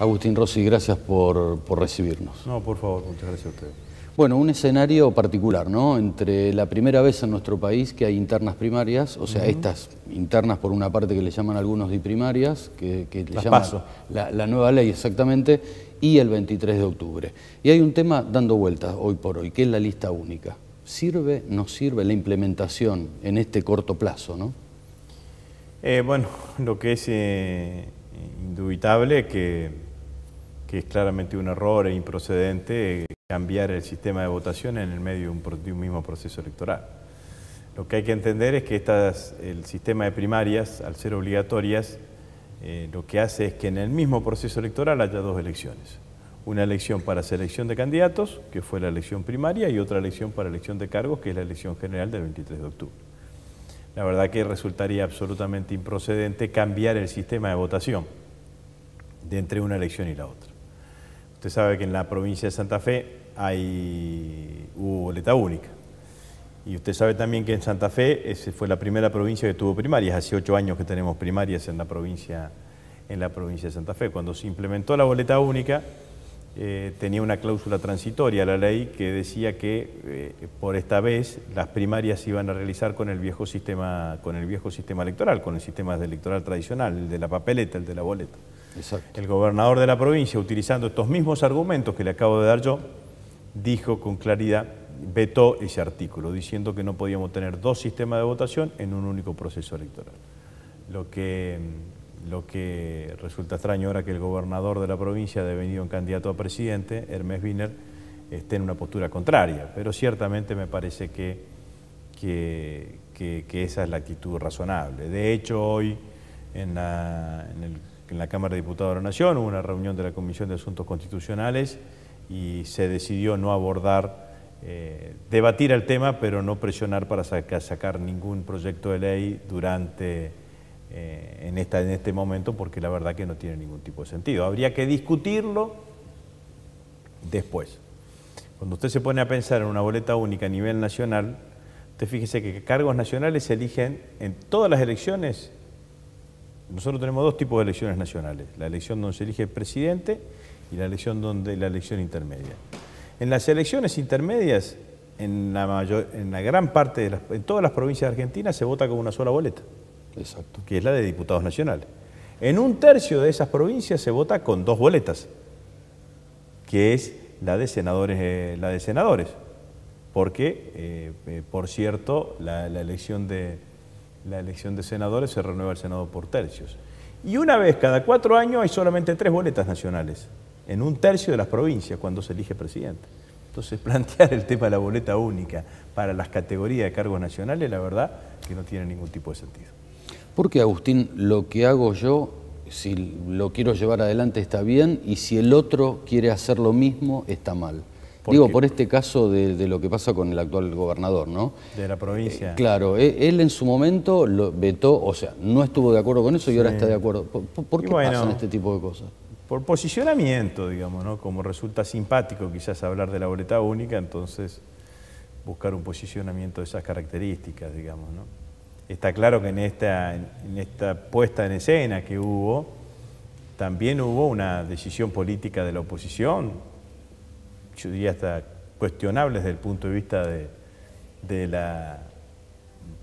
Agustín Rossi, gracias por recibirnos. No, por favor, muchas gracias a ustedes. Bueno, un escenario particular, ¿no? Entre la primera vez en nuestro país que hay internas primarias, o sea, estas internas por una parte que le llaman algunos diprimarias, que le llaman PASO. la nueva ley exactamente, y el 23 de octubre. Y hay un tema dando vueltas hoy por hoy, que es la lista única. ¿Sirve, no sirve la implementación en este corto plazo, no? Bueno, lo que es indubitable que es claramente un error e improcedente cambiar el sistema de votación en el medio de un mismo proceso electoral. Lo que hay que entender es que el sistema de primarias, al ser obligatorias, lo que hace es que en el mismo proceso electoral haya dos elecciones. Una elección para selección de candidatos, que fue la elección primaria, y otra elección para elección de cargos, que es la elección general del 23 de octubre. La verdad que resultaría absolutamente improcedente cambiar el sistema de votación de entre una elección y la otra. Usted sabe que en la provincia de Santa Fe hubo boleta única. Y usted sabe también que en Santa Fe fue la primera provincia que tuvo primarias. Hace 8 años que tenemos primarias en la provincia de Santa Fe. Cuando se implementó la boleta única, tenía una cláusula transitoria la ley que decía que por esta vez las primarias se iban a realizar con el viejo sistema electoral, con el sistema electoral tradicional, el de la papeleta, el de la boleta. Exacto. El gobernador de la provincia, utilizando estos mismos argumentos que le acabo de dar yo, dijo con claridad, vetó ese artículo, diciendo que no podíamos tener dos sistemas de votación en un único proceso electoral. Lo que resulta extraño ahora que el gobernador de la provincia, devenido en candidato a presidente, Hermes Wiener, esté en una postura contraria, pero ciertamente me parece que esa es la actitud razonable. De hecho, hoy en la Cámara de Diputados de la Nación hubo una reunión de la Comisión de Asuntos Constitucionales y se decidió no abordar, debatir el tema, pero no presionar para sacar ningún proyecto de ley en este momento, porque la verdad que no tiene ningún tipo de sentido. Habría que discutirlo después. Cuando usted se pone a pensar en una boleta única a nivel nacional, usted fíjese que cargos nacionales se eligen en todas las elecciones. Nosotros tenemos dos tipos de elecciones nacionales, la elección donde se elige el presidente y la elección intermedia. En las elecciones intermedias, en gran parte en todas las provincias de Argentina se vota con una sola boleta. Exacto. Que es la de diputados nacionales. En un tercio de esas provincias se vota con dos boletas, que es la de senadores, porque, por cierto, la elección de senadores se renueva el Senado por tercios. Y una vez cada 4 años hay solamente 3 boletas nacionales, en un tercio de las provincias cuando se elige presidente. Entonces, plantear el tema de la boleta única para las categorías de cargos nacionales, la verdad que no tiene ningún tipo de sentido. Porque, Agustín, lo que hago yo, si lo quiero llevar adelante está bien, y si el otro quiere hacer lo mismo, está mal. Digo, por este caso de lo que pasa con el actual gobernador, ¿no? De la provincia. Claro, él en su momento lo vetó, o sea, no estuvo de acuerdo con eso y ahora está de acuerdo. ¿Por qué pasan este tipo de cosas? Por posicionamiento, digamos, ¿no? Como resulta simpático quizás hablar de la boleta única, entonces buscar un posicionamiento de esas características, digamos, ¿no? Está claro que en esta puesta en escena que hubo, también hubo una decisión política de la oposición, yo diría hasta cuestionable desde el punto de vista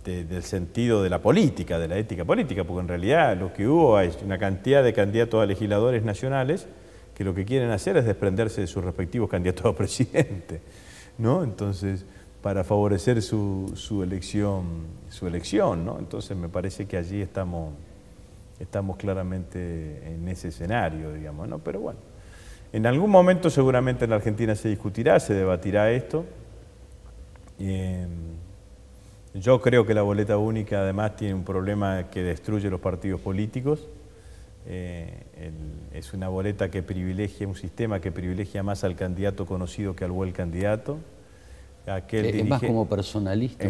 del sentido de la política, de la ética política, porque en realidad lo que hubo es una cantidad de candidatos a legisladores nacionales que lo que quieren hacer es desprenderse de sus respectivos candidatos a presidente, ¿no? Entonces, para favorecer su elección, ¿no? Entonces me parece que allí estamos claramente en ese escenario, digamos, ¿no? Pero bueno, en algún momento seguramente en la Argentina se discutirá, se debatirá esto. Yo creo que la boleta única además tiene un problema que destruye los partidos políticos. Es una boleta que privilegia, un sistema que privilegia más al candidato conocido que al buen candidato. Es más como personalista.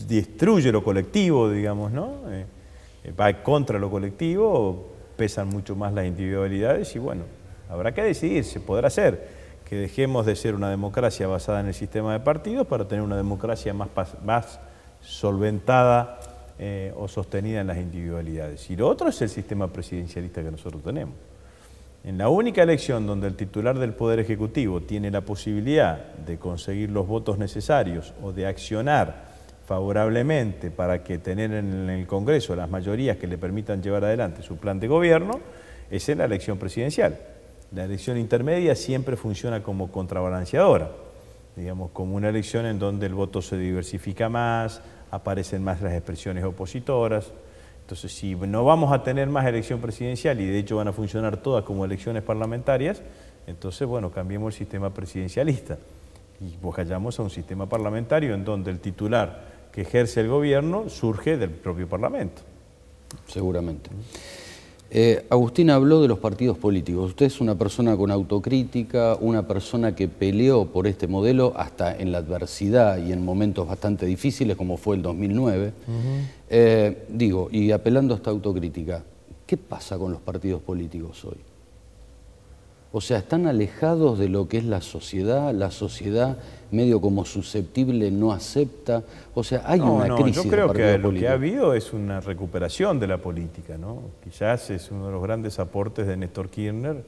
Destruye lo colectivo, digamos, ¿no? Va contra lo colectivo, pesan mucho más las individualidades y bueno, habrá que decidir, se podrá hacer que dejemos de ser una democracia basada en el sistema de partidos para tener una democracia más solventada o sostenida en las individualidades. Y lo otro es el sistema presidencialista que nosotros tenemos. En la única elección donde el titular del Poder Ejecutivo tiene la posibilidad de conseguir los votos necesarios o de accionar favorablemente para que tener en el Congreso las mayorías que le permitan llevar adelante su plan de gobierno, es en la elección presidencial. La elección intermedia siempre funciona como contrabalanceadora, digamos, como una elección en donde el voto se diversifica más, aparecen más las expresiones opositoras. Entonces, si no vamos a tener más elección presidencial y de hecho van a funcionar todas como elecciones parlamentarias, entonces, bueno, cambiemos el sistema presidencialista y vayamos a un sistema parlamentario en donde el titular que ejerce el gobierno surge del propio Parlamento. Seguramente. Agustín habló de los partidos políticos. Usted es una persona con autocrítica, una persona que peleó por este modelo hasta en la adversidad y en momentos bastante difíciles como fue el 2009. Y apelando a esta autocrítica, ¿qué pasa con los partidos políticos hoy? O sea, ¿están alejados de lo que es la sociedad medio como susceptible no acepta? O sea, hay una crisis. Yo creo que lo que ha habido es una recuperación de la política, ¿no? Quizás es uno de los grandes aportes de Néstor Kirchner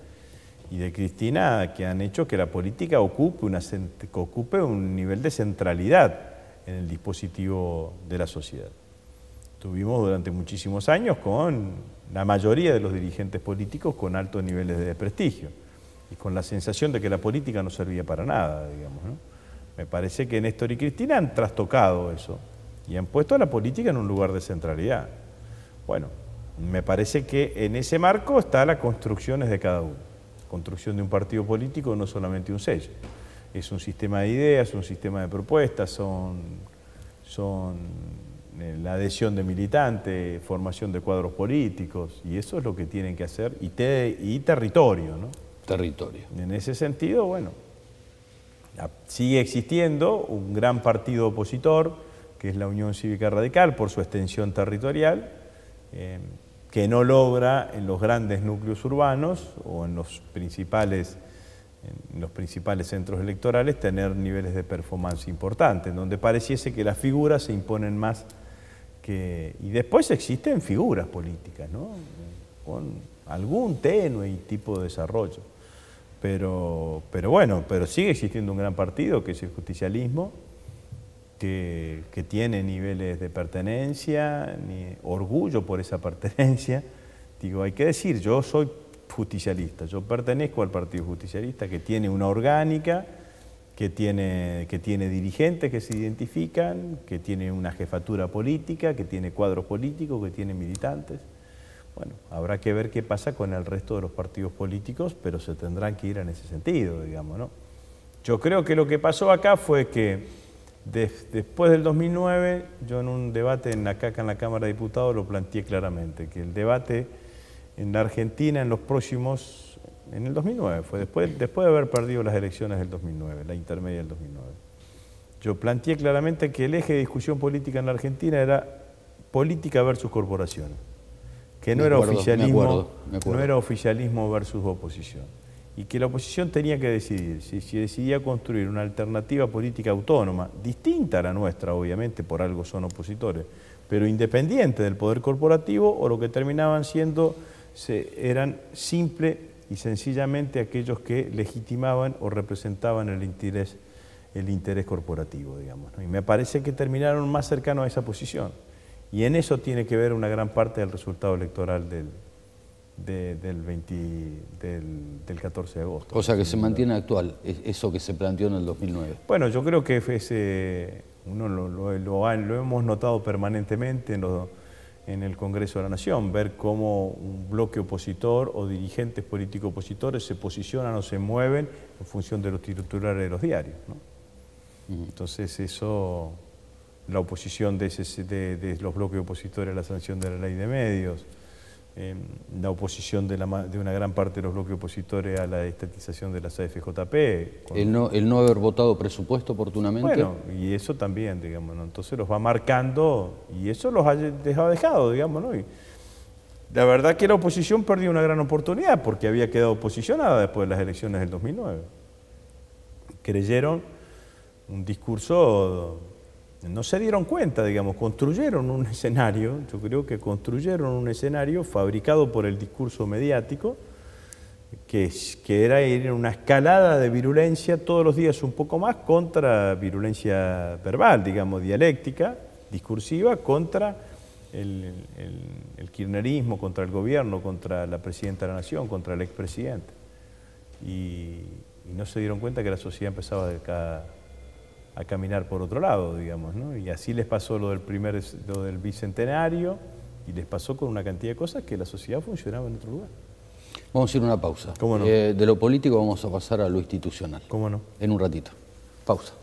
y de Cristina que han hecho que la política ocupe un nivel de centralidad en el dispositivo de la sociedad. Tuvimos durante muchísimos años con la mayoría de los dirigentes políticos con altos niveles de desprestigio y con la sensación de que la política no servía para nada, digamos, ¿no? Me parece que Néstor y Cristina han trastocado eso y han puesto a la política en un lugar de centralidad. Bueno, me parece que en ese marco está las construcciones de cada uno. Construcción de un partido político no solamente un sello, es un sistema de ideas, un sistema de propuestas, son la adhesión de militantes, formación de cuadros políticos, y eso es lo que tienen que hacer, y territorio, ¿no? Territorio. En ese sentido, bueno, sigue existiendo un gran partido opositor, que es la Unión Cívica Radical, por su extensión territorial, que no logra en los grandes núcleos urbanos o en los principales centros electorales tener niveles de performance importantes, en donde pareciese que las figuras se imponen más y después existen figuras políticas, ¿no? Con algún tenue tipo de desarrollo. Pero sigue existiendo un gran partido que es el justicialismo, que tiene niveles de pertenencia, orgullo por esa pertenencia. Digo, hay que decir, yo soy justicialista, yo pertenezco al Partido Justicialista, que tiene una orgánica, que tiene dirigentes que se identifican, que tiene una jefatura política, que tiene cuadros políticos, que tiene militantes. Bueno, habrá que ver qué pasa con el resto de los partidos políticos, pero se tendrán que ir en ese sentido, digamos, ¿no? Yo creo que lo que pasó acá fue que después del 2009, yo en un debate acá en la Cámara de Diputados lo planteé claramente, que el debate en la Argentina en el 2009, fue después de haber perdido las elecciones del 2009, la intermedia del 2009. Yo planteé claramente que el eje de discusión política en la Argentina era política versus corporaciones, que no era oficialismo versus oposición, y que la oposición tenía que decidir si decidía construir una alternativa política autónoma, distinta a la nuestra, obviamente, por algo son opositores, pero independiente del poder corporativo, o lo que terminaban siendo eran simple y sencillamente aquellos que legitimaban o representaban el interés corporativo, digamos, ¿no? Y me parece que terminaron más cercanos a esa posición. Y en eso tiene que ver una gran parte del resultado electoral del 14 de agosto. O sea, que se mantiene actual, eso que se planteó en el 2009. Bueno, yo creo que lo hemos notado permanentemente en el Congreso de la Nación, ver cómo un bloque opositor o dirigentes políticos opositores se posicionan o se mueven en función de los titulares de los diarios, ¿no? Entonces eso, la oposición de los bloques opositores a la sanción de la ley de medios, la oposición de una gran parte de los bloques opositores a la estatización de las AFJP. El no haber votado presupuesto oportunamente. Bueno, y eso también, digamos, ¿no? Entonces los va marcando y eso los ha dejado, digamos, ¿no? Y la verdad que la oposición perdió una gran oportunidad porque había quedado posicionada después de las elecciones del 2009. Creyeron un discurso no se dieron cuenta, digamos, construyeron un escenario, yo creo que construyeron un escenario fabricado por el discurso mediático, que era ir en una escalada de virulencia todos los días un poco más contra virulencia verbal, digamos, dialéctica, discursiva, contra el kirchnerismo, contra el gobierno, contra la presidenta de la Nación, contra el expresidente. Y no se dieron cuenta que la sociedad empezaba a caminar por otro lado, digamos, ¿no? Y así les pasó lo del bicentenario, y les pasó con una cantidad de cosas que la sociedad funcionaba en otro lugar. Vamos a ir a una pausa. ¿Cómo no? De lo político vamos a pasar a lo institucional. ¿Cómo no? En un ratito. Pausa.